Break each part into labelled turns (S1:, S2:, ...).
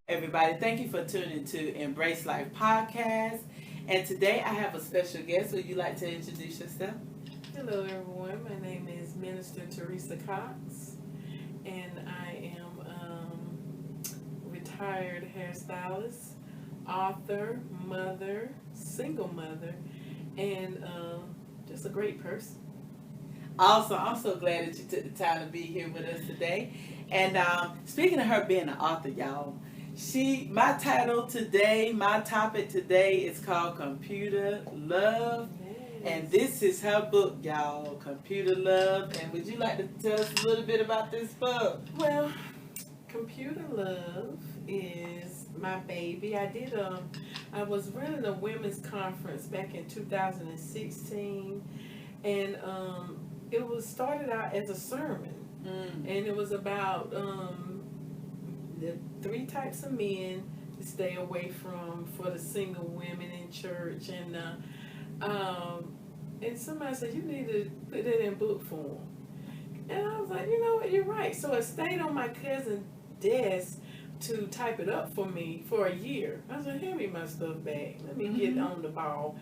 S1: Everybody, thank you for tuning to Embrace Life Podcast. And today I have a special guest. Would you like to introduce yourself?
S2: Hello, everyone. My name is Minister Theresa Cox, and I am retired hairstylist, author, mother, single mother, and just a great person.
S1: Awesome. I'm so glad that you took the time to be here with us today. And speaking of her being an author, y'all, my topic today is called Computer Love.
S2: Yes.
S1: And this is her book, y'all, Computer Love. And would you like to tell us a little bit about this book?
S2: Well, Computer Love is my baby. I was running a women's conference back in 2016, and it was started out as a sermon, and it was about the 3 types of men to stay away from for the single women in church, and somebody said you need to put that in book form, and I was like, you know what, you're right. So it stayed on my cousin's desk to type it up for me for a year. I was like, hand me my stuff back. Let me get on the ball.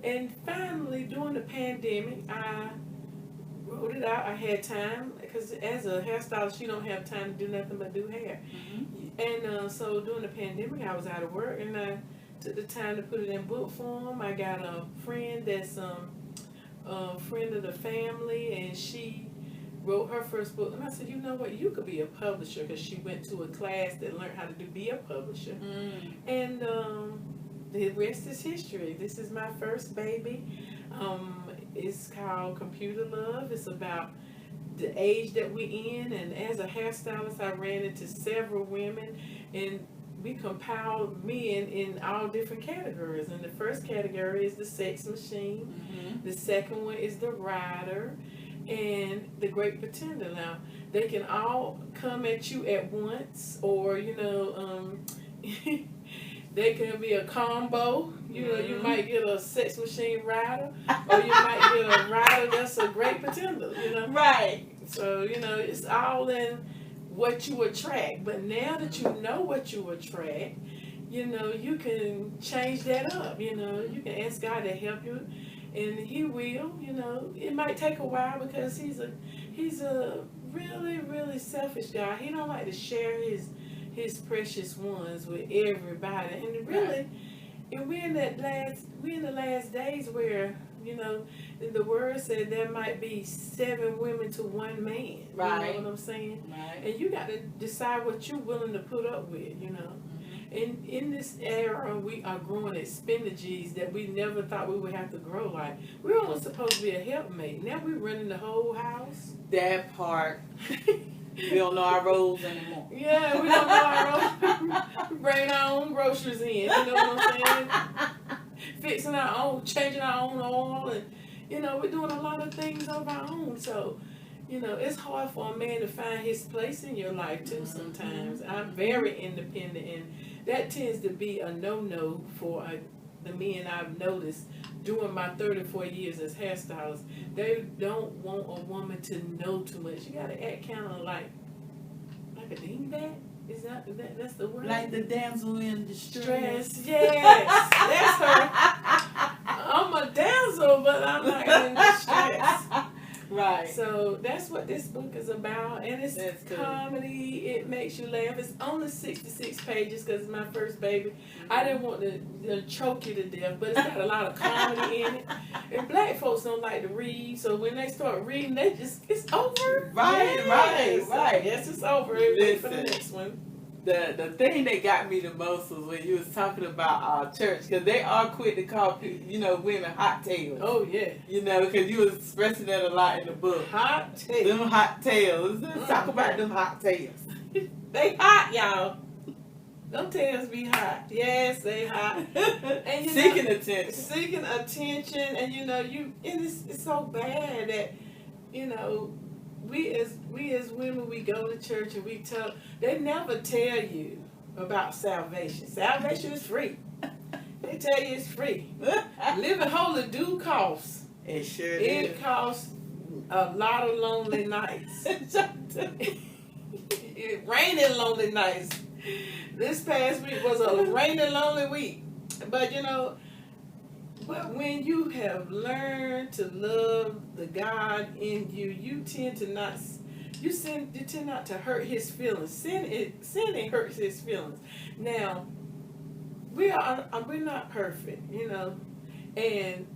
S2: And finally, during the pandemic, I wrote it out. I had time, because as a hairstylist, you don't have time to do nothing but do hair. And so during the pandemic, I was out of work, and I took the time to put it in book form. I got a friend that's a friend of the family, and she wrote her first book. And I said, you know what, you could be a publisher, because she went to a class that learned how to be a publisher. And the rest is history. This is my first baby. It's called Computer Love. It's about the age that we're in, and as a hairstylist, I ran into several women, and we compiled men in all different categories. And the first category is the sex machine. The second one is the rider, and the great pretender. Now, they can all come at you at once, or they can be a combo. You might get a sex machine rider, or you might get a rider that's a great pretender,
S1: Right.
S2: So, it's all in what you attract. But now that you know what you attract, you can change that up. You can ask God to help you, and He will. It might take a while, because He's a really, really selfish guy. He don't like to share his precious ones with everybody. And really, and we're in the last days where, the word said there might be 7 women to 1 man.
S1: Right.
S2: You know what I'm saying?
S1: Right.
S2: And you got to decide what you're willing to put up with, And in this era, we are growing expendages that we never thought we would have to grow. Like, we're only supposed to be a helpmate. Now we're running the whole house.
S1: That part. We don't know our roles anymore.
S2: Yeah, we don't know our roles. We bring our own groceries in. You know what I'm saying? Fixing our own, changing our own oil, and we're doing a lot of things of our own. So, it's hard for a man to find his place in your life too. Sometimes I'm very independent, and that tends to be a no-no for the men I've noticed during my 34 years as hairstylist. They don't want a woman to know too much. You gotta act kind of like a dingbat. Is that's the word?
S1: Like the damsel in distress.
S2: Yes, that's her. I'm a damsel, but I'm not in distress.
S1: Right.
S2: So that's what this book is about, and it's comedy. It makes you laugh. It's only 66 pages because it's my first baby. I didn't want to choke you to death, but it's got a lot of comedy in it. And black folks don't like to read, so when they start reading, it's over.
S1: Right.
S2: Yes, it's over. Wait for the next one.
S1: the thing that got me the most was when you was talking about our church, because they are quick to call women hot tails.
S2: Oh yeah.
S1: Because you was expressing that a lot in the book.
S2: Hot tails.
S1: Them hot tails. Let's talk about them hot tails.
S2: They hot, y'all. Them tails be hot. Yes, they hot. And
S1: Seeking attention.
S2: Seeking attention, and it's so bad that we as women, we go to church and they never tell you about salvation. Salvation is free. They tell you it's free. Living holy do cost.
S1: It sure
S2: It costs a lot of lonely nights. Raining lonely nights. This past week was a rainy, lonely week. But when you have learned to love the God in you, you tend not to hurt His feelings. Sin hurts His feelings. Now, we're not perfect, and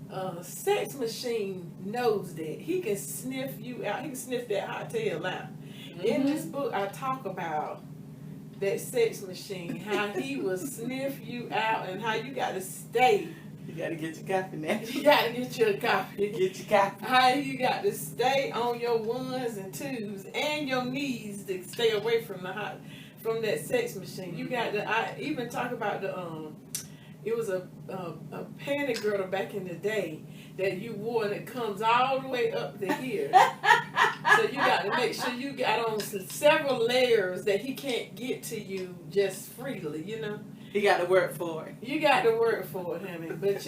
S2: sex machine knows that. He can sniff you out. He can sniff that hot tail out. Mm-hmm. In this book, I talk about that sex machine, how he will sniff you out, and how you got to stay.
S1: You got to get your coffee now.
S2: You got to get your coffee.
S1: Get your coffee.
S2: How you got to stay on your ones and twos and your knees to stay away from that sex machine. You got to. I even talk about it was a panty girdle back in the day that you wore, and it comes all the way up to here. So you got to make sure you got on several layers that he can't get to you just freely,
S1: He got to work for it.
S2: You got to work for it, honey. But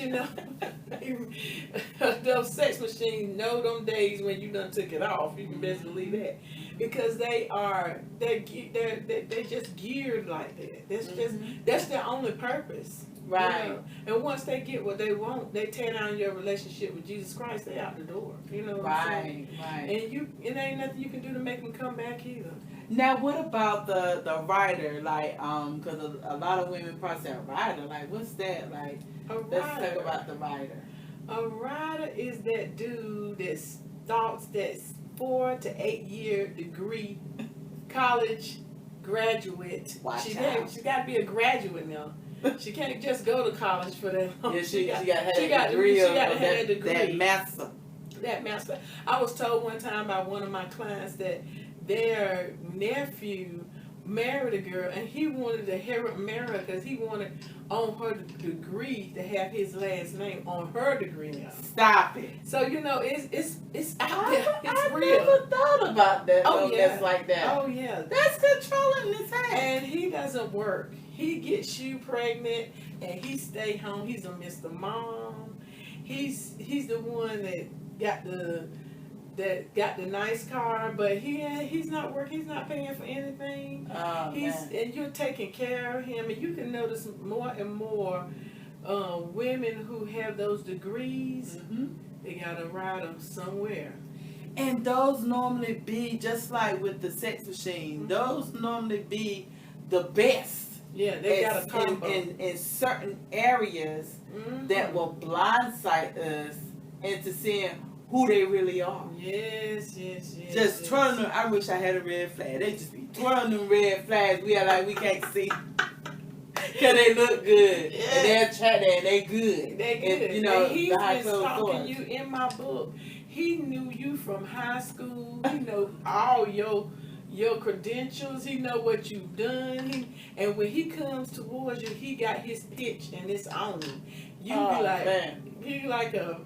S2: those sex machines know them days when you done took it off. You can best believe that, because they're just geared like that. That's their only purpose.
S1: Right.
S2: And once they get what they want, they tear down your relationship with Jesus Christ. They out the door. What I'm saying?
S1: Right.
S2: And it ain't nothing you can do to make them come back either.
S1: Now, what about the ryder? Like, because a lot of women probably say ryder. Like, what's that? Like, let's talk about the ryder.
S2: A ryder is that dude that starts that 4 to 8 year degree, college graduate. She's got to be a graduate now. She can't just go to college for that.
S1: Yeah, she got to have that degree. That master.
S2: That master. I was told one time by one of my clients that their nephew married a girl, and he wanted to marry her because he wanted on her degree to have his last name on her degree now.
S1: Stop it.
S2: So it's out there. It's real.
S1: I never thought about that.
S2: Oh yeah.
S1: That's like that.
S2: Oh yeah.
S1: That's controlling his hand.
S2: And he doesn't work. He gets you pregnant, and he stay home. He's a Mr. Mom. He's the one that got the nice car, but he's not working. He's not paying for anything.
S1: Oh,
S2: and you're taking care of him, and you can notice more and more women who have those degrees. Mm-hmm. They got to ride them somewhere.
S1: And those normally be just like with the sex machine. Mm-hmm. Those normally be the best.
S2: Yeah, they got a combo
S1: in certain areas that will blindside us into seeing who they really are.
S2: Yes.
S1: Just twirling them. I wish I had a red flag. They just be twirling them red flags. We are like, we can't see. Because they look good. Yeah. And they're attractive and they good.
S2: They good. And he's just talking you in my book. He knew you from high school. He know all your credentials. He know what you've done. And when he comes towards you, he got his pitch and it's on. You be like, man. You like a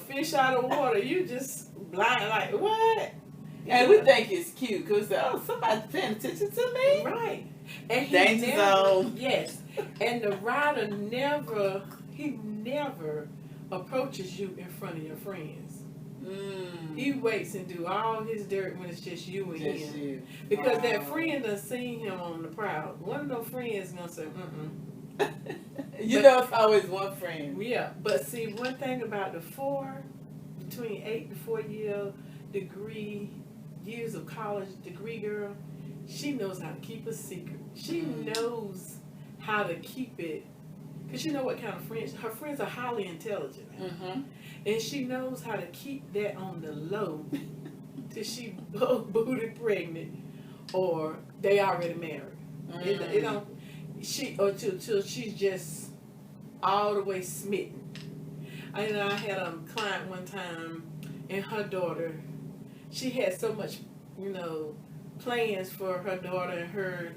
S2: fish out of water. You just blind like, what?
S1: And we think it's cute because somebody's paying attention to me.
S2: Right. And he
S1: danger zone.
S2: Yes. And the rider never approaches you in front of your friends. He waits and do all his dirt when it's just you and him. You. Because that friend done seen him on the prowl. One of those friends gonna say,
S1: it's always one friend.
S2: Yeah, but see, one thing about between 8 to 4 years of college degree girl, she knows how to keep a secret. She knows how to keep it, because you know what kind of friends. Her friends are highly intelligent. Mm-hmm. And she knows how to keep that on the low till she booty pregnant or they already married. It don't. Till she's just all the way smitten. I had a client one time, and her daughter, she had so much, plans for her daughter and her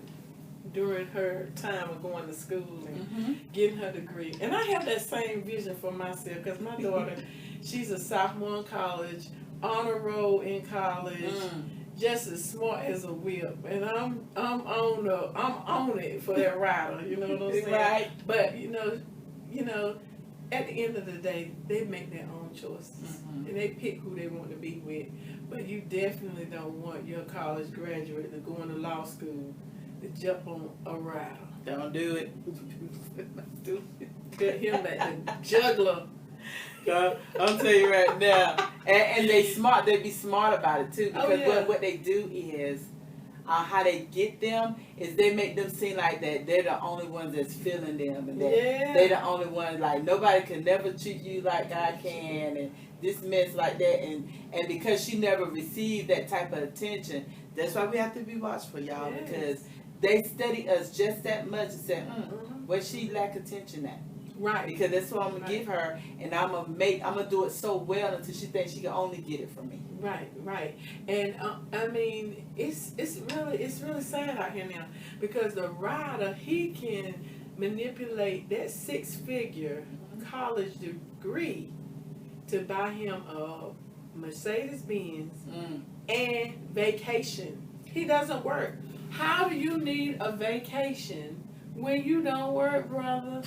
S2: during her time of going to school and getting her degree. And I have that same vision for myself because my daughter, she's a sophomore in college, honor roll in college, just as smart as a whip. And I'm on it for that rider. You know what I'm saying?
S1: Right.
S2: But at the end of the day, they make their own choices and they pick who they want to be with. But you definitely don't want your college graduate to go into law school to jump on a rider.
S1: Don't do it.
S2: Get him like the juggler.
S1: I'm telling you right now. And they smart. They be smart about it too. Because what they do is, how they get them is they make them seem like that they're the only ones that's feeling them, and that they're the only ones, like nobody can never treat you like I can, and this mess like that, and because she never received that type of attention, that's why we have to be watchful, y'all, because they study us just that much and say, where she lack attention at.
S2: Right.
S1: Because that's what I'm gonna give her, and I'm gonna do it so well until she thinks she can only get it from me.
S2: Right. And I mean, it's really sad out here now because the rider, he can manipulate that 6-figure college degree to buy him a Mercedes-Benz and vacation. He doesn't work. How do you need a vacation when you don't work, brother?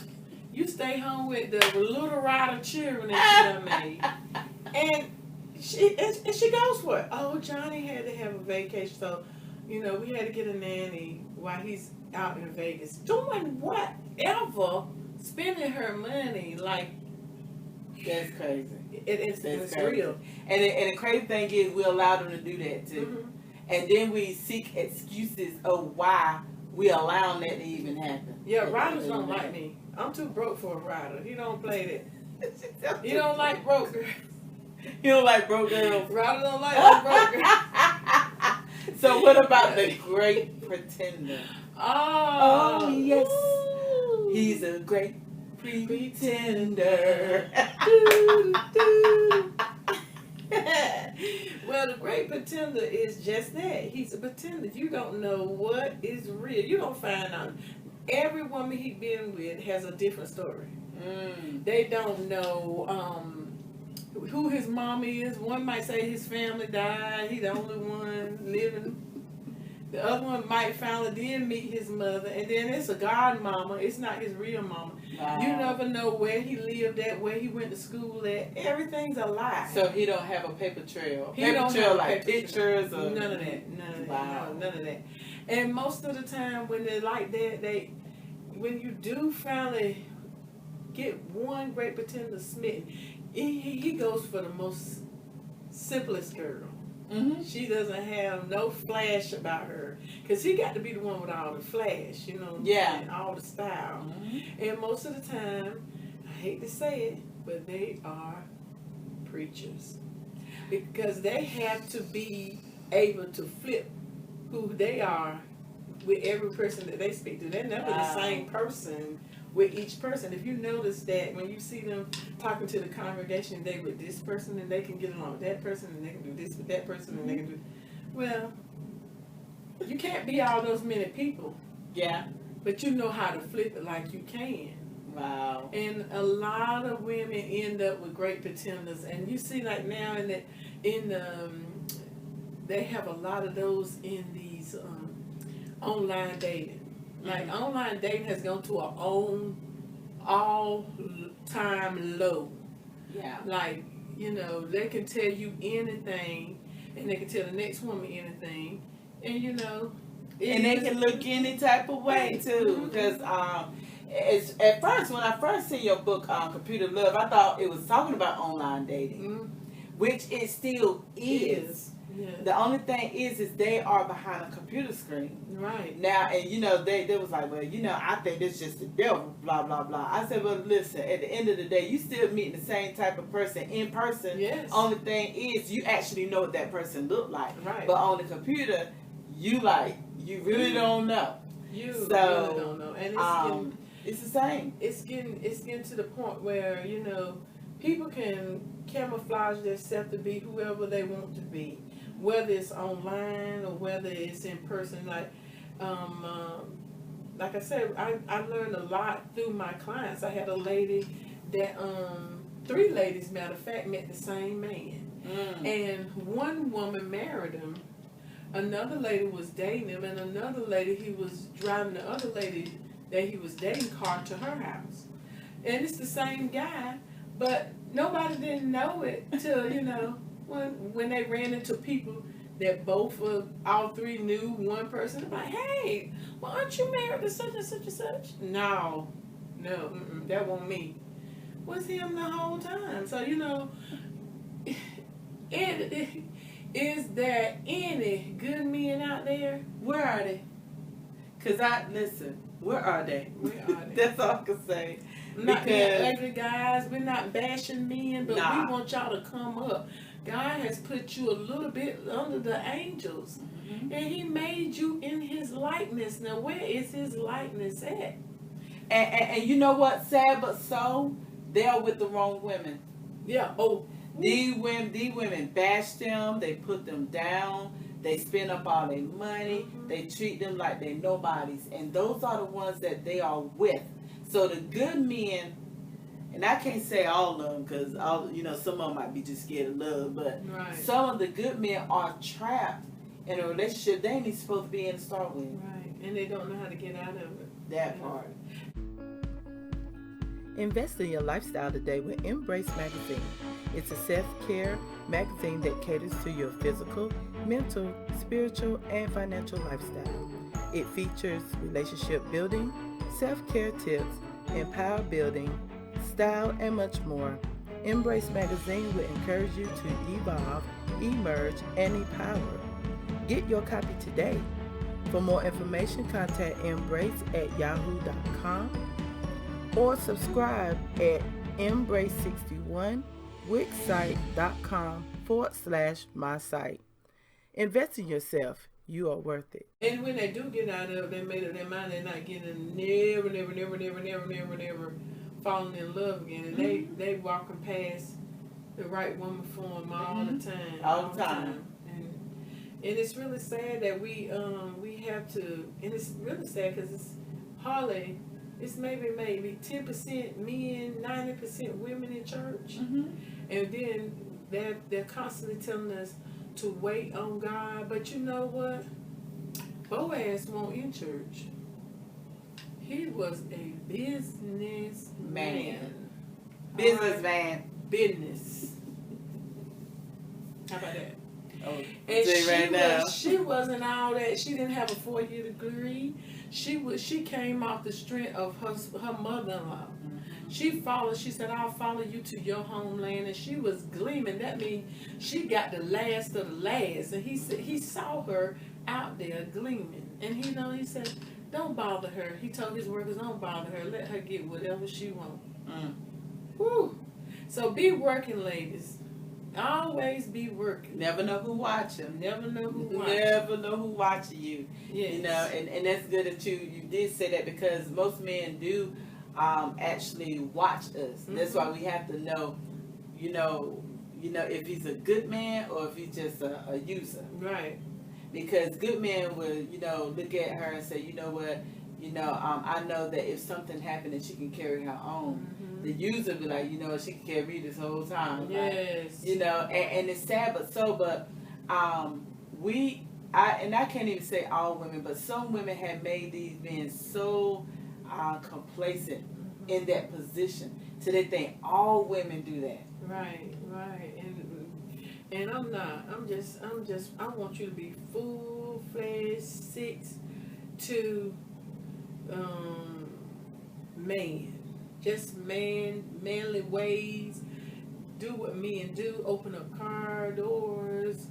S2: You stay home with the little rider children that you done made. And she goes for it. Oh, Johnny had to have a vacation, so we had to get a nanny while he's out in Vegas doing whatever, spending her money like
S1: that's crazy.
S2: It's
S1: crazy.
S2: Real.
S1: And the crazy thing is, we allow them to do that too, and then we seek excuses of why we allow that to even happen.
S2: Yeah, riders don't like me. I'm too broke for a rider. He don't play that. He don't like broke girls.
S1: You don't like broke girls.
S2: Ryder don't like broke girls.
S1: So what about the great pretender?
S2: Oh
S1: yes.
S2: Ooh.
S1: He's a great pretender.
S2: Well, the great pretender is just that. He's a pretender. You don't know what is real. You don't find out. Every woman he's been with has a different story. They don't know who his mom is. One might say his family died. He's the only one living. The other one might finally did meet his mother, and then it's a god mama. It's not his real mama. Wow. You never know where he lived at, where he went to school at. Everything's a lie.
S1: So he don't have a paper trail.
S2: He don't have
S1: like pictures or
S2: none of that.
S1: Wow.
S2: No, none of that. And most of the time when they're like that, when you do finally get one great pretender smitten, he goes for the most simplest girl. She doesn't have no flash about her, because he got to be the one with all the flash, and all the style. And most of the time, I hate to say it, but they are preachers, because they have to be able to flip who they are with every person that they speak to. They're never the same person with each person. If you notice that when you see them talking to the congregation, they with this person and they can get along with that person, and they can do this with that person, and they can do, well, you can't be all those many people. Yeah. But you know how to flip it like you can. Wow. And a lot of women end up with great pretenders, and you see like now they have a lot of those in these online dating. Like online dating has gone to an all-time low. Yeah. Like, they can tell you anything, and they can tell the next woman anything, and
S1: and they can look any type of way too. Because at first, when I first seen your book, Computer Love, I thought it was talking about online dating, which it still is. Yeah. The only thing is they are behind a computer screen. Right. Now, and they was like, well, I think it's just the devil, blah, blah, blah. I said, well, listen, at the end of the day, you still meeting the same type of person in person. Yes. Only thing is you actually know what that person looked like. Right. But on the computer, you really don't know.
S2: You
S1: So,
S2: really don't know, and
S1: it's the same.
S2: It's getting to the point where people can camouflage themselves to be whoever they want to be, whether it's online or whether it's in person. Like I said, I learned a lot through my clients. I had a lady that 3 ladies, matter of fact, met the same man. And one woman married him, another lady was dating him, and another lady, he was driving the other lady that he was dating car to her house. And it's the same guy, but nobody didn't know it till, when they ran into people that all 3 knew one person. I'm like, hey, well, aren't you married to such and such and such? No, that wasn't me. Was him the whole time. So, is there any good men out there?
S1: Where are they? Where are they?
S2: Where are they?
S1: That's all I can say.
S2: Not being ugly guys. We're not bashing men, but
S1: Nah.
S2: we want y'all to come up. God has put you a little bit under the angels, and He made you in His likeness. Now, where is His likeness at?
S1: And you know what? Sad but so, they're with the wrong women.
S2: Yeah. Oh.
S1: These women bash them. They put them down. They spend up all their money. They treat them like they're nobodies. And those are the ones that they are with. So the good men, and I can't say all of them because some of them might be just scared of love, but some of the good men are trapped in a relationship they ain't even supposed to be in to start with.
S2: Right. And they don't know how to get out of it.
S1: That part.
S3: Invest in your lifestyle today with Embrace Magazine. It's a self-care magazine that caters to your physical, mental, spiritual, and financial lifestyle. It features relationship building, self-care tips, empower building, style, and much more. Embrace Magazine will encourage you to evolve, emerge, and empower. Get your copy today. For more information, contact embrace@yahoo.com or subscribe at embrace61wixsite.com/my-site. Invest in yourself. You are worth it.
S2: And when they do get out of it, they made up their mind they're not getting never falling in love again. And they walking past the right woman for them all the time.
S1: All the time.
S2: And it's really sad that we have to, and it's really sad because it's maybe 10% men, 90% women in church. And then they're constantly telling us to wait on God. But you know what? Boaz wasn't in church. He was a businessman.
S1: Businessman.
S2: Business. How about that?
S1: Oh,
S2: and she wasn't all that. She didn't have a 4-year degree. She came off the strength of her mother-in-law. She said, I'll follow you to your homeland. And she was gleaming. That means she got the last of the last. And he saw her out there gleaming. And he said, don't bother her. He told his workers, don't bother her. Let her get whatever she wants. Whew. So be working, ladies. Always be working.
S1: Never know who watching.
S2: Never know who
S1: watching you.
S2: Yes.
S1: And that's good that you did say that, because most men do actually watch us. That's why we have to know, if he's a good man or if he's just a user.
S2: Right.
S1: Because good men will, look at her and say, you know what, I know that if something happened that she can carry her own. The user will be like, she can carry me this whole time.
S2: Yes.
S1: Like, and it's sad but I can't even say all women, but some women have made these men so complacent in that position, so they think all women do that.
S2: Right. And I'm not. I want you to be full-fledged 6'2" man. Just manly ways. Do what men do. Open up car doors.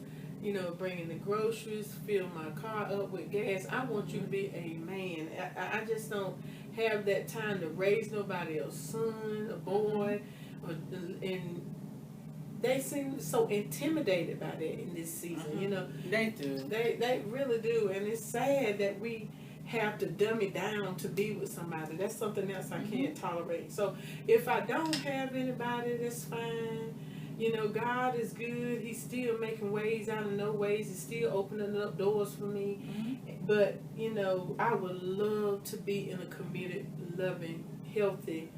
S2: Bring in the groceries. Fill my car up with gas. I want you to be a man. I just don't have that time to raise nobody else's son, a boy, and they seem so intimidated by that in this season. You know,
S1: They do.
S2: they really do, and it's sad that we have to dumb it down to be with somebody. That's something else I can't tolerate. So if I don't have anybody, that's fine. You know, God is good. He's still making ways out of no ways. He's still opening up doors for me. But, you know, I would love to be in a committed, loving, healthy,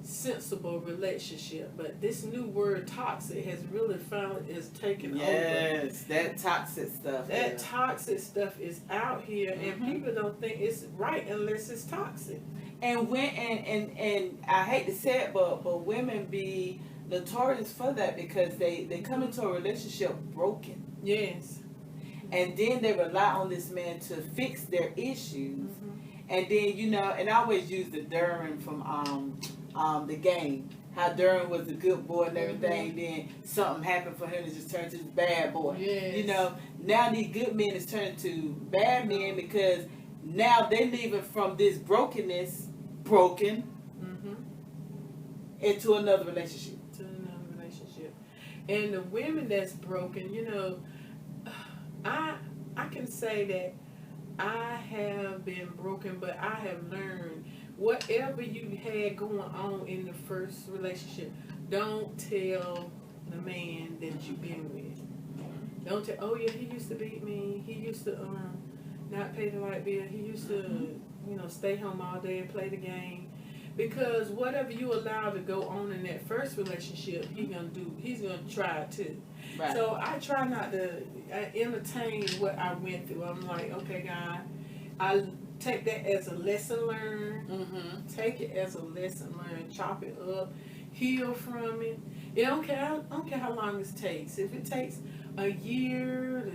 S2: sensible relationship. But this new word toxic has really finally is taken over.
S1: Yes, that toxic stuff.
S2: That toxic stuff is out here, and people don't think it's right unless it's toxic.
S1: And when and I hate to say it, but women be notorious for that because they come into a relationship broken.
S2: Yes.
S1: And then they rely on this man to fix their issues. And then, you know, and I always use the Duran from the game. How Duran was a good boy and everything, then something happened for him to just turn to this bad boy.
S2: Yes.
S1: You know, now these good men is turning to bad men because now they leaving from this brokenness, broken, into another relationship.
S2: To another relationship. And the women that's broken, you know, I can say that I have been broken, but I have learned whatever you had going on in the first relationship, don't tell the man that you've been with. Don't tell, oh yeah, he used to beat me. He used to not pay the light bill. He used to, you know, stay home all day and play the game. Because whatever you allow to go on in that first relationship, he's gonna try it too.
S1: Right.
S2: So I try not to entertain what I went through. I'm like, okay, God, I take that as a lesson learned. Take it as a lesson learned. Chop it up, heal from it. I don't care how long this takes. If it takes a year,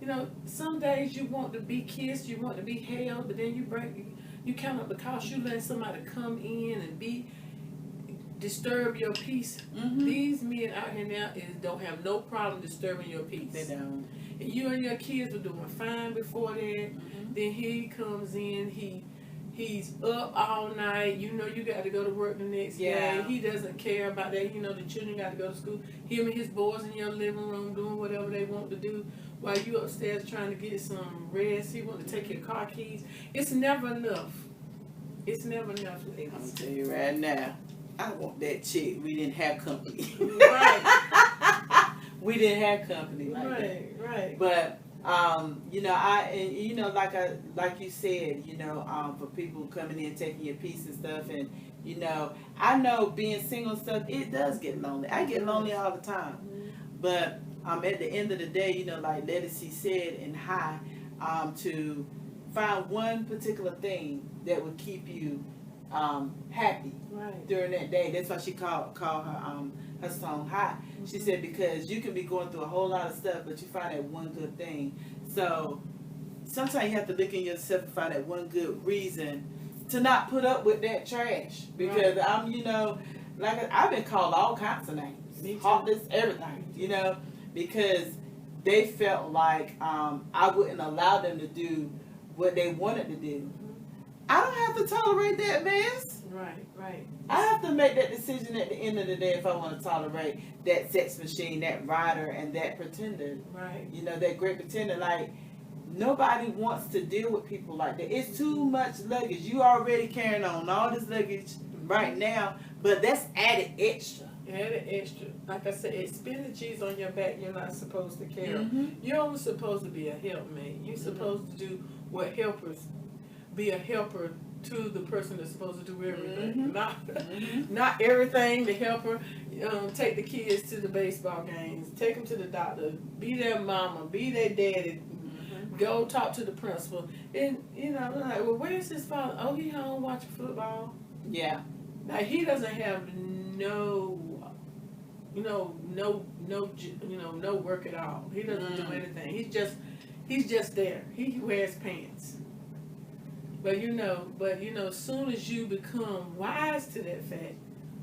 S2: you know, some days you want to be kissed, you want to be held, but then you count up the cost. You let somebody come in and disturb your peace. These men out here now don't have no problem disturbing your peace.
S1: They don't.
S2: And you and your kids were doing fine before that. Then he comes in, he's up all night. You know you got to go to work the next day. He doesn't care about that. You know the children got to go to school. Him and his boys in your living room doing whatever they want to do while you upstairs trying to get some rest. He want to take your car keys. It's never enough. It's never enough, ladies.
S1: I'm gonna tell you right now, I want that chick. We didn't have company.
S2: Right.
S1: We didn't have company like
S2: Right.
S1: that. But you know, like you said, you know, for people coming in taking your piece and stuff, and you know, I know being single and stuff, it does get lonely. I get lonely all the time. But at the end of the day, you know, like Letticy said in High, to find one particular thing that would keep you happy during that day. That's why she called her song High. She said because you can be going through a whole lot of stuff, but you find that one good thing. So sometimes you have to look in yourself and find that one good reason to not put up with that trash. Because I'm, you know, like I've been called all kinds of names, heartless, everything, you know, because they felt like I wouldn't allow them to do what they wanted to do. I don't have to tolerate that mess.
S2: Right.
S1: I have to make that decision at the end of the day if I want to tolerate that sex machine, that rider, and that pretender.
S2: Right.
S1: You know, that great pretender. Like, nobody wants to deal with people like that. It's too much luggage. You already carrying on all this luggage right now, but that's added extra.
S2: Added extra. Like I said, expenditures on your back you're not supposed to carry. You're only supposed to be a helpmate. You're supposed to do what helpers, be a helper to the person that's supposed to do everything. Not everything, the helper. Take the kids to the baseball games. Take them to the doctor. Be their mama. Be their daddy. Go talk to the principal. And, you know, like, well, where's his father? Oh, he home watching football.
S1: Yeah.
S2: Now, he doesn't have no work at all. He doesn't do anything. He's just there. He wears pants. But you know, as soon as you become wise to that fact,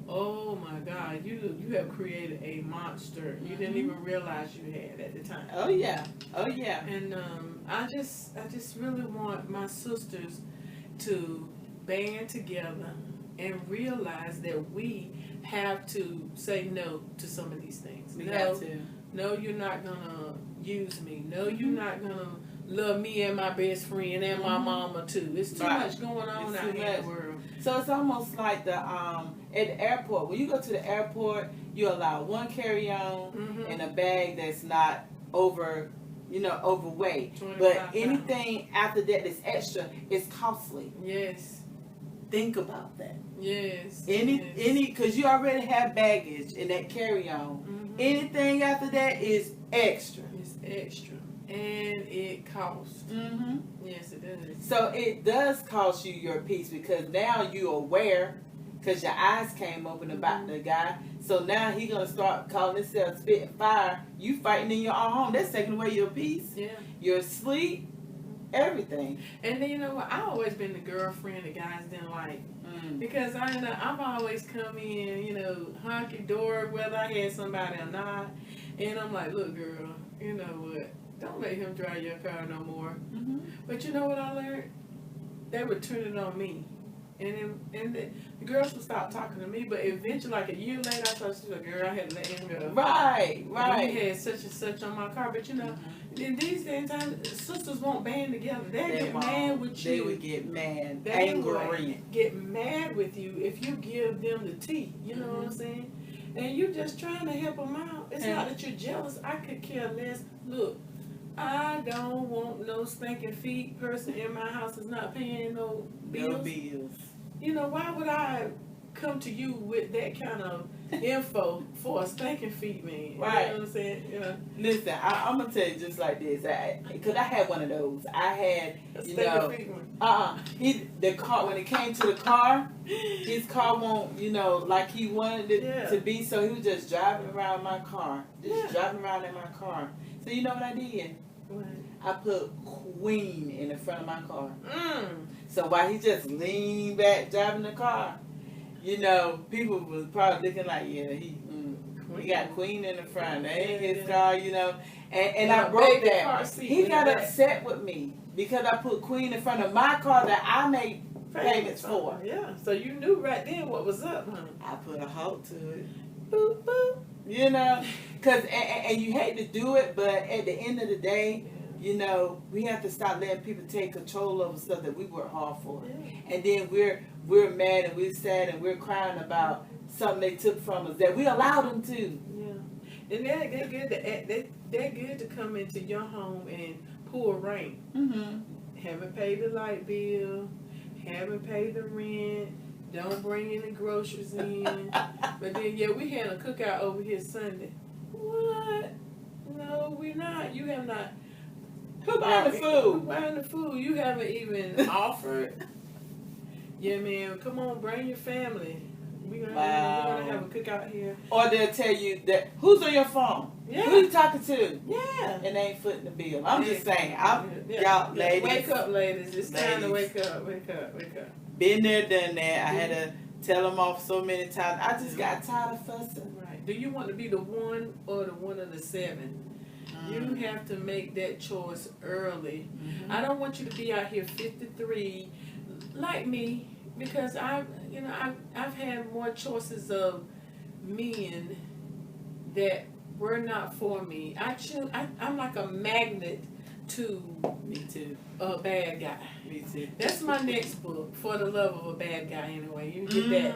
S2: oh my God, you have created a monster you didn't even realize you had at the time.
S1: Oh yeah.
S2: And I just really want my sisters to band together and realize that we have to say no to some of these things.
S1: We have to.
S2: No, you're not gonna use me. No,
S1: Mm-hmm.
S2: you're not gonna love me and my best friend and my
S1: Mm-hmm.
S2: mama too. It's too
S1: Right.
S2: much going on
S1: It's
S2: out
S1: too
S2: here in
S1: much.
S2: the world.
S1: So it's almost like the at the airport. When you go to the airport, you allow one carry-on
S2: Mhm.
S1: and a bag that's not overweight.
S2: 25
S1: But
S2: pounds.
S1: anything after that that's extra is costly.
S2: Yes.
S1: Think about that.
S2: Yes.
S1: Any because you already have baggage in that carry-on.
S2: Mhm.
S1: Anything after that is extra.
S2: It's extra. And it costs.
S1: Mm-hmm.
S2: Yes, it does.
S1: So it does cost you your peace because now you're aware because your eyes came open about the guy. So now he gonna start calling himself spitting fire. You fighting in your own home. That's taking away your peace,
S2: Yeah.
S1: your sleep, everything.
S2: And then you know what? I've always been the girlfriend the guys didn't like. Because I've always come in, honky dory, whether I had somebody or not. And I'm like, look, girl, you know what? Don't let him drive your car no more.
S1: Mm-hmm.
S2: But you know what I learned? They would turn it on me. And the girls would stop talking to me. But eventually, like a year later, I thought, she was like, girl, I had to let him go.
S1: Right.
S2: And he had such and such on my car. But in these days and times, sisters won't band together. They get mad with you.
S1: They would get mad,
S2: They
S1: angry.
S2: would get mad with you if you give them the tea. You know what I'm saying? And you're just trying to help them out. It's not that you're jealous. I could care less. Look, I don't want no stinking feet person in my house that's not paying no bills.
S1: No bills.
S2: Why would I come to you with that kind of info for a stinking feet man?
S1: Right.
S2: You know what I'm saying?
S1: Listen, I'm gonna tell you just like this, because I had one of those. I had,
S2: A stinking feet one.
S1: the car when it came to the car, his car won't, like he wanted it to be. So he was just driving around my car, driving around in my car. So you know what I did?
S2: What?
S1: I put Queen in the front of my car.
S2: Mm.
S1: So while he just leaned back driving the car, people was probably looking like, yeah, he got Queen in the front. That ain't his car, And I broke that. He got upset with me because I put Queen in front of my car that I made payments for.
S2: Yeah, so you knew right then what was up, honey.
S1: I put a halt to it. Boop, boop. Because, and you hate to do it, but at the end of the day, we have to stop letting people take control over stuff that we work hard for.
S2: Yeah.
S1: And then we're mad and we're sad and we're crying about something they took from us that we allowed them to.
S2: Yeah. And they're good they're good to come into your home and pull rank.
S1: Mm-hmm.
S2: Haven't paid the light bill, haven't paid the rent, don't bring any groceries in. But then we had a cookout over here Sunday. What? No, we're not. You have not.
S1: Who buying the food?
S2: Who buying the food? You haven't even offered. Yeah, man. Come on, bring your family. We're gonna have a cookout here.
S1: Or they'll tell you that who's on your phone?
S2: Yeah.
S1: Who you talking to?
S2: Yeah.
S1: And they ain't footing the bill. I'm just saying.
S2: Yeah.
S1: Y'all ladies.
S2: Wake up, ladies. It's time to wake up. Wake up. Wake up.
S1: Been there, done that. I had to tell them off so many times. I just got tired of fussing.
S2: Right. Do you want to be the one or the one of the seven? You have to make that choice early.
S1: Mm-hmm.
S2: I don't want you to be out here 53 like me, because I've had more choices of men that were not for me. I'm like a magnet to
S1: Me too.
S2: a bad guy.
S1: Me too.
S2: That's my next book, For the Love of a Bad Guy, anyway. You get that.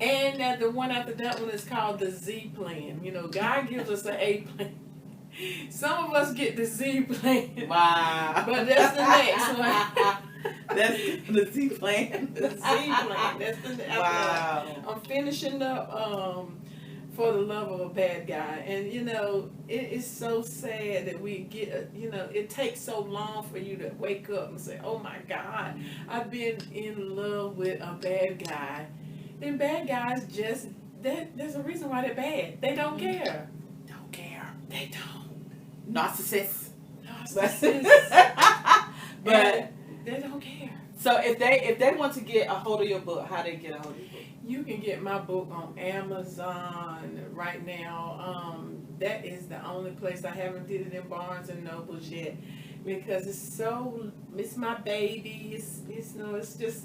S2: And the one after that one is called the Z Plan. God gives us an A plan. Some of us get the Z plan.
S1: Wow.
S2: But that's the next one.
S1: That's the Z plan.
S2: The Z plan. That's the next
S1: wow.
S2: one. I'm finishing up For the Love of a Bad Guy. And, it is so sad that we get, it takes so long for you to wake up and say, oh my God, I've been in love with a bad guy. And bad guys there's a reason why they're bad. They don't care.
S1: Don't care.
S2: They don't.
S1: Narcissists.
S2: But they don't care.
S1: So if they want to get a hold of your book, how they get a hold of your book?
S2: You can get my book on Amazon right now. That is the only place. I haven't did it in Barnes and Nobles yet because it's my baby. It's just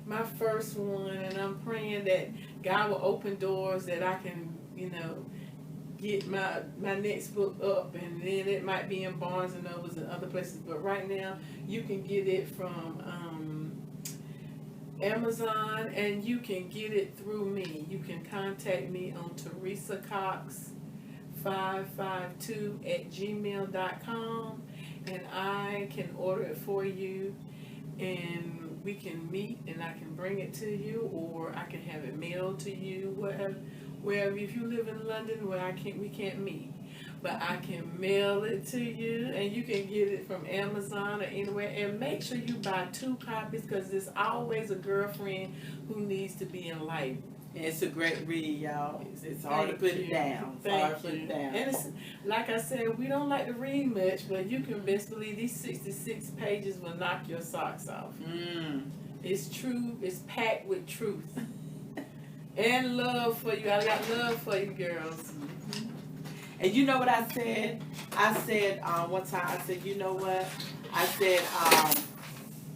S2: my first one, and I'm praying that God will open doors that I can, get my next book up, and then it might be in Barnes and Nobles and other places. But right now, you can get it from Amazon, and you can get it through me. You can contact me on Theresa Cox 552@gmail.com, and I can order it for you, and we can meet, and I can bring it to you, or I can have it mailed to you, wherever. If you live in London, we can't meet, but I can mail it to you, and you can get it from Amazon or anywhere. And make sure you buy 2 copies, because there's always a girlfriend who needs to be enlightened.
S1: It's a great read, y'all. It's hard to put it down. It's hard to put it down.
S2: And it's, like I said, we don't like to read much, but you can best believe these 66 pages will knock your socks off. It's true. It's packed with truth and love for you. I got love for you, girls.
S1: And you know what I said? I said one time, I said, you know what? I said,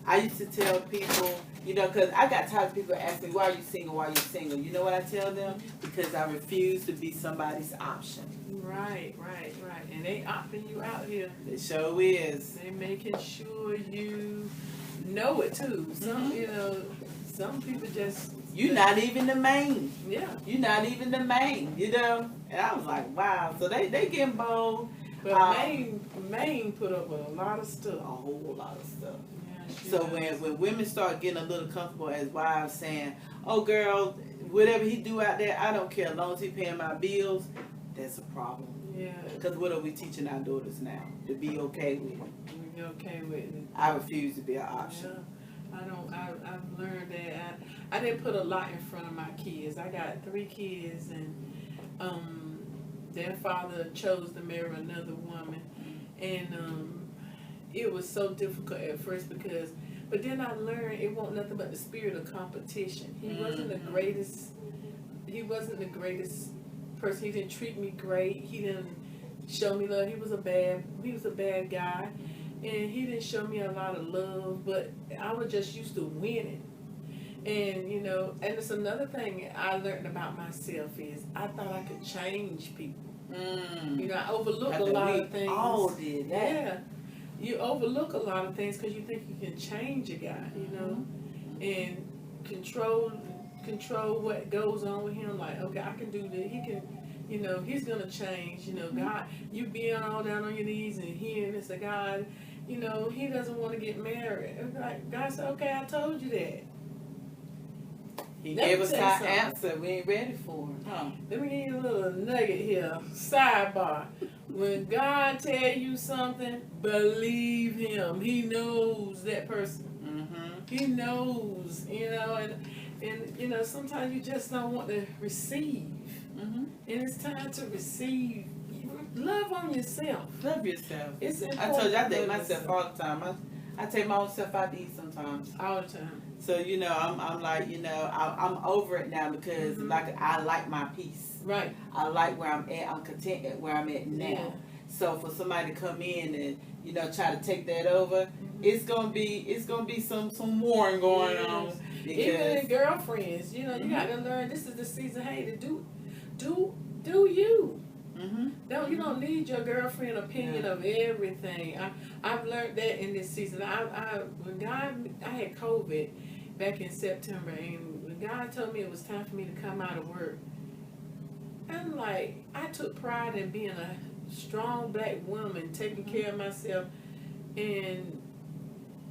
S1: I used to tell people, because I got tired of people asking me, why are you single? Why are you single? You know what I tell them? Because I refuse to be somebody's option.
S2: Right. And they opting you out here.
S1: It sure is.
S2: They making sure you know it too. Some people just...
S1: You're not even the main.
S2: Yeah.
S1: You're not even the main, And I was like, wow. So they getting bold.
S2: But Maine put up with a lot of stuff.
S1: A whole lot of stuff.
S2: Yeah,
S1: so when women start getting a little comfortable as wives saying, oh girl, whatever he do out there, I don't care as long as he paying my bills, that's a problem.
S2: Yeah.
S1: Because what are we teaching our daughters now? To be okay with it.
S2: Be okay with it.
S1: I refuse to be an option.
S2: Yeah. I've learned that I didn't put a lot in front of my kids. I got 3 kids, and their father chose to marry another woman, and it was so difficult at first but then I learned it wasn't nothing but the spirit of competition. He wasn't the greatest person. He didn't treat me great. He didn't show me love. He was a bad guy. And he didn't show me a lot of love, but I was just used to winning. And, and it's another thing I learned about myself is I thought I could change people. I overlooked a lot of things.
S1: All did that.
S2: Yeah. You overlook a lot of things because you think you can change a guy, and control what goes on with him. Like, okay, I can do this. He can, he's going to change. God, you being all down on your knees and hearing this, God, he doesn't want to get married. Like, God said, okay, I told you that.
S1: He gave us our answer. We ain't ready for it. Huh?
S2: Let me give you a little nugget here. Sidebar. When God tell you something, believe him. He knows that person. He knows, and sometimes you just don't want to receive. And it's time to receive. Love on yourself.
S1: Love yourself.
S2: It's important.
S1: I told you, I take myself all the time. I take my own self out to eat sometimes.
S2: All the time.
S1: So, I'm like, I'm over it now because I like my peace.
S2: Right.
S1: I like where I'm at. I'm content at where I'm at now.
S2: Yeah.
S1: So for somebody to come in and, try to take that over, it's gonna be some warring going on. Because
S2: even in girlfriends, you got to learn this is the season, hey, to do you. You don't need your girlfriend opinion of everything. I've learned that in this season. I had COVID back in September, and when God told me it was time for me to come out of work, I'm like, I took pride in being a strong black woman, taking care of myself, and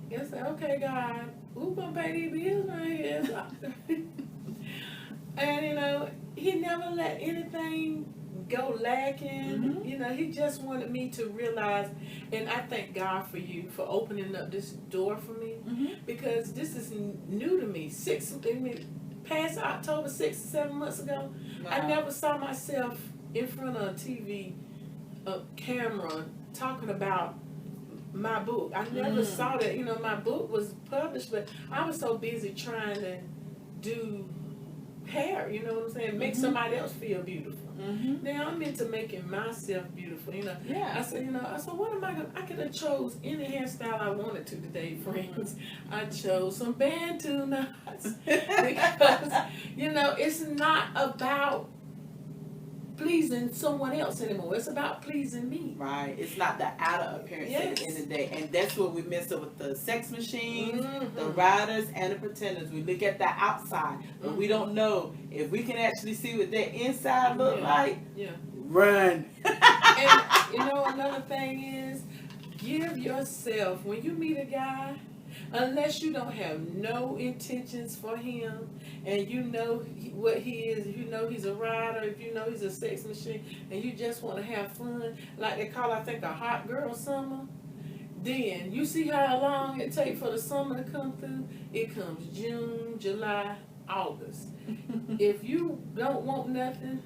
S2: it's like, okay, God, who's gonna pay these bills right here? And he never let anything go lacking. He just wanted me to realize, and I thank God for you for opening up this door for me, because this is new to me. Past October, 6 or 7 months ago, wow. I never saw myself in front of a TV, a camera, talking about my book. I never saw that. My book was published, but I was so busy trying to do hair, you know what I'm saying? Make somebody else feel beautiful. Now I'm into making myself beautiful, you know.
S1: Yeah.
S2: I said, what am I gonna? I could have chose any hairstyle I wanted to today, friends. I chose some Bantu knots because it's not about pleasing someone else anymore. It's about pleasing me.
S1: Right. It's not the outer appearance at the end of the day. And that's what we miss it with the sex machines, the riders, and the pretenders. We look at the outside, but we don't know if we can actually see what their inside look like.
S2: Yeah.
S1: Run.
S2: And another thing is, give yourself, when you meet a guy, unless you don't have no intentions for him, and you know what he is, if you know he's a rider, if you know he's a sex machine, and you just want to have fun, like they call, I think, a hot girl summer, then you see how long it takes for the summer to come through? It comes June, July, August. If you don't want nothing,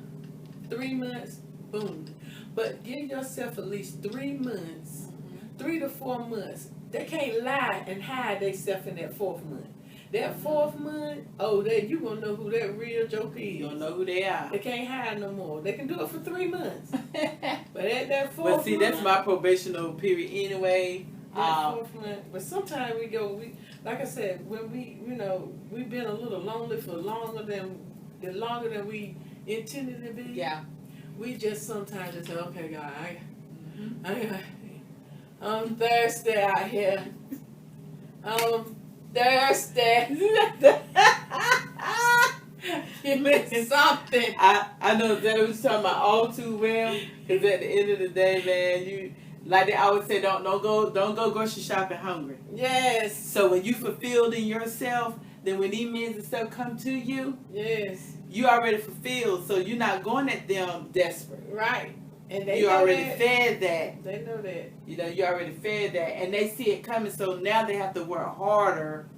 S2: 3 months, boom. But give yourself at least 3 months, 3 to 4 months. They can't lie and hide themselves in that 4th month. That 4th month, you gonna know who that real joker is.
S1: You don't know who they are.
S2: They can't hide no more. They can do it for 3 months. But at that 4th month.
S1: But see, that's my probational period anyway.
S2: That 4th month. But sometimes we like I said, when we've been a little lonely for longer than we intended to be.
S1: Yeah.
S2: We just sometimes just say, okay, God, I'm thirsty out here. I'm thirsty. Give me something.
S1: I know that what you're talking about all too well. Because at the end of the day, man, like they always say, don't go grocery shopping hungry.
S2: Yes.
S1: So when you fulfilled in yourself, then when these men and stuff come to you,
S2: yes,
S1: you already fulfilled. So you're not going at them desperate.
S2: Right. And they
S1: you already
S2: that.
S1: fed that.
S2: They know that.
S1: You already fed that, and they see it coming. So now they have to work harder,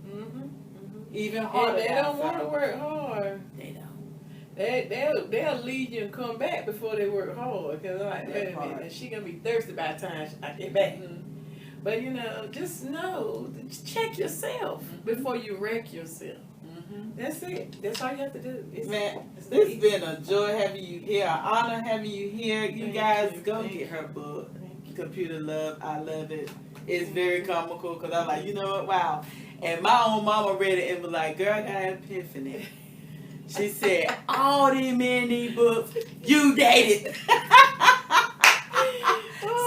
S1: even harder.
S2: And they don't want to work hard.
S1: They don't.
S2: They'll leave you and come back before they work hard. Cause like, wait a minute, and she gonna be thirsty by the time I get back. But just check yourself before you wreck yourself. That's it. That's all you have to do.
S1: It's been a joy having you here, an honor having you here. You guys go get her book, Computer Love. I love it. It's very comical because I'm like, you know what? Wow. And my own mama read it and was like, girl, I got an epiphany. She said, all these men need books. You dated.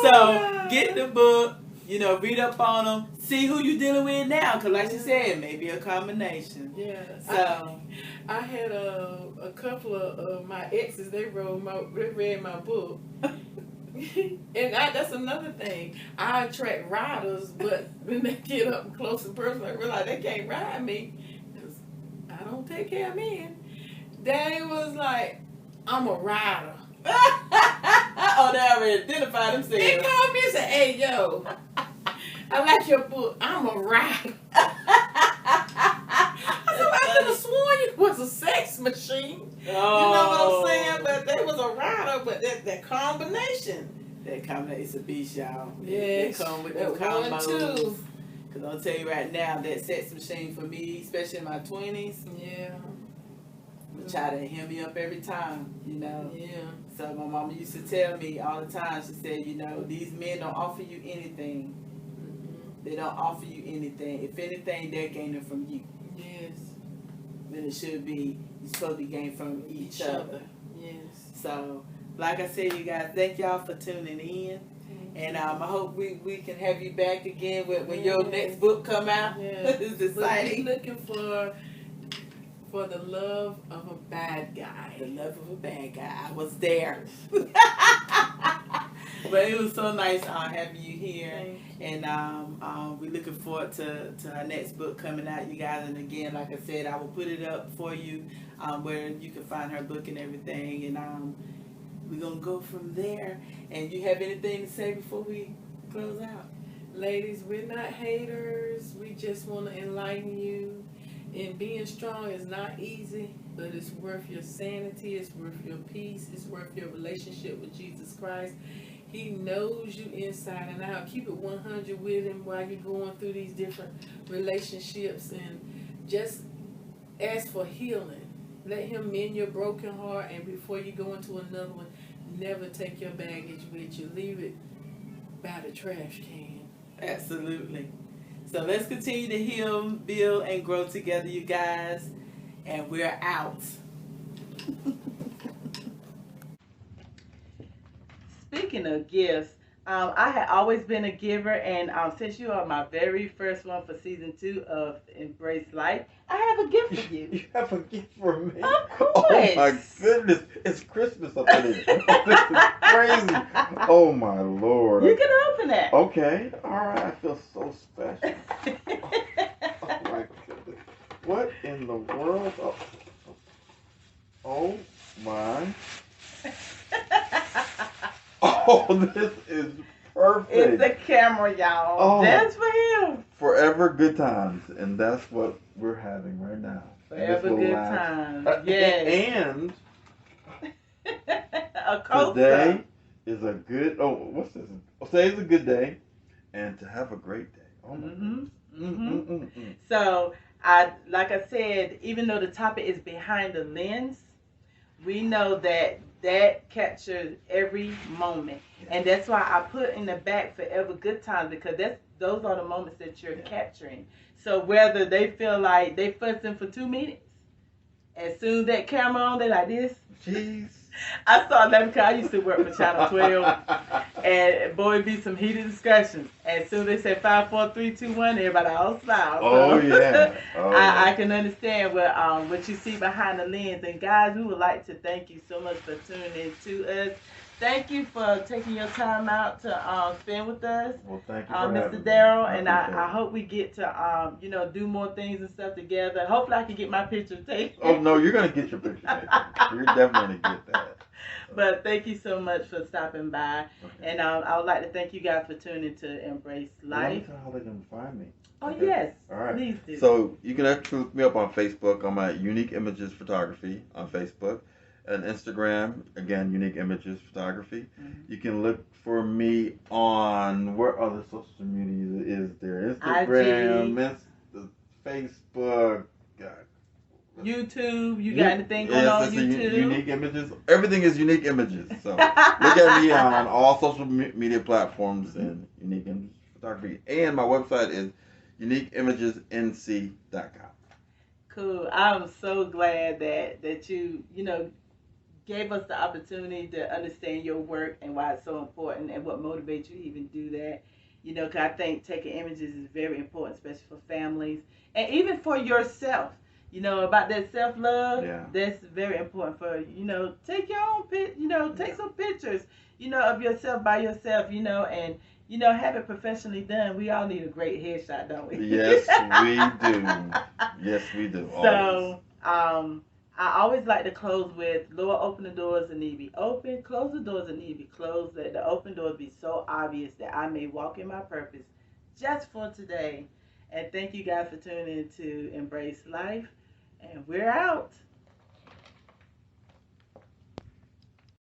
S1: So get the book. Read up on them. See who you dealing with now, because like you said, maybe a combination.
S2: Yeah.
S1: So
S2: I had a couple of my exes. They read my book, and that's another thing. I attract riders, but when they get up close and personal, I realize they can't ride me because I don't take care of men. They was like, I'm a rider.
S1: Oh, they already identified themselves.
S2: They called me and said, hey, yo, I like your book. I'm a rider. I said, I could have sworn you was a sex machine.
S1: Oh.
S2: You know what I'm saying? But they was a rider, but that combination.
S1: That combination, a beast, y'all.
S2: Yes.
S1: They come with
S2: that
S1: them
S2: 1,
S1: combos.
S2: 2.
S1: Because I'll tell you right now, that sex machine for me, especially in my 20s,
S2: Yeah.
S1: would try to hem me up every time,
S2: Yeah.
S1: So my mama used to tell me all the time, she said, these men don't offer you anything. They don't offer you anything. If anything, they're gaining from you.
S2: Yes.
S1: Then it should be, you're supposed to be gaining from each other.
S2: Yes.
S1: So, like I said, you guys, thank y'all for tuning in. And I hope we can have you back again when your next book come out.
S2: Yeah.
S1: It's exciting.
S2: We're looking for the love of a bad guy.
S1: The love of a bad guy. I was there. But it was so nice having you here. And we're looking forward to our next book coming out, you guys. And again, like I said, I will put it up for you where you can find her book and everything. And we're going to go from there. And you have anything to say before we close out?
S2: Ladies, we're not haters. We just want to enlighten you. And being strong is not easy, but it's worth your sanity. It's worth your peace. It's worth your relationship with Jesus Christ. He knows you inside and out. Keep it 100 with him while you're going through these different relationships, and just ask for healing. let him mend your broken heart, and before you go into another one, never take your baggage with you. Leave it by the trash can.
S1: Absolutely. So let's continue to heal, build, and grow together, you guys. And we're out. Speaking of gifts, I had always been a giver, and since you are my very first one for season 2 of Embrace Life, I have a gift for you.
S4: You have a gift for me?
S1: Of course.
S4: Oh my goodness. It's Christmas up in here. This is crazy. Oh my Lord.
S1: You can open it.
S4: Okay. All right. I feel so special. Oh my goodness. What in the world? Oh my. Oh, this is perfect.
S1: It's a camera, y'all.
S4: Oh.
S1: That's for him.
S4: Forever good times, and that's what we're having right now.
S1: Forever good times.
S4: Yes. And
S1: a coaster.
S4: today is a good. Oh, what's this? Today is a good day, and to have a great day. Oh my goodness.
S1: So, like I said, even though the topic is behind the lens, we know that captures every moment, and that's why I put in the back forever good times, because those are the moments that you're capturing. So whether they feel like they fussing for 2 minutes, as soon as that camera on, they like this.
S4: Jeez.
S1: I saw them because I used to work for Channel 12, and boy, it'd be some heated discussions. As soon as they said 5, 4, 3, 2, 1, everybody all smile.
S4: Oh yeah. Oh,
S1: I can understand what you see behind the lens. And guys, we would like to thank you so much for tuning in to us. Thank you for taking your time out to spend with us.
S4: Well, thank you for
S1: Mr. Darryl, and I hope we get to do more things and stuff together. Hopefully I can get my picture taken.
S4: Oh no, you're gonna get your picture taken. You're definitely gonna get that.
S1: But thank you so much for stopping by. Okay. And I would like to thank you guys for tuning to Embrace Life.
S4: Tell how they can find me.
S1: Oh, okay. Yes.
S4: All right.
S1: Please do.
S4: So you can actually look me up on Facebook. I'm at Unique Images Photography on Facebook. And Instagram, again, Unique Images Photography. Mm-hmm. You can look for me on, where other social media is there? Instagram, Facebook,
S1: YouTube. You got anything going on YouTube?
S4: Unique Images. Everything is Unique Images. So look at me on all social media platforms and Unique Images Photography. And my website is uniqueimagesnc.com.
S1: Cool. I'm so glad that you gave us the opportunity to understand your work and why it's so important and what motivates you to even do that. Because I think taking images is very important, especially for families and even for yourself. About that self-love. Yeah. That's very important for, take your own take some pictures, of yourself by yourself, and, have it professionally done. We all need a great headshot, don't we?
S4: Yes, we do. Yes, we do.
S1: So, I always like to close with, Lord, open the doors that need to be open, close the doors that need to be closed, let the open doors be so obvious that I may walk in my purpose just for today. And thank you guys for tuning in to Embrace Life, and we're out.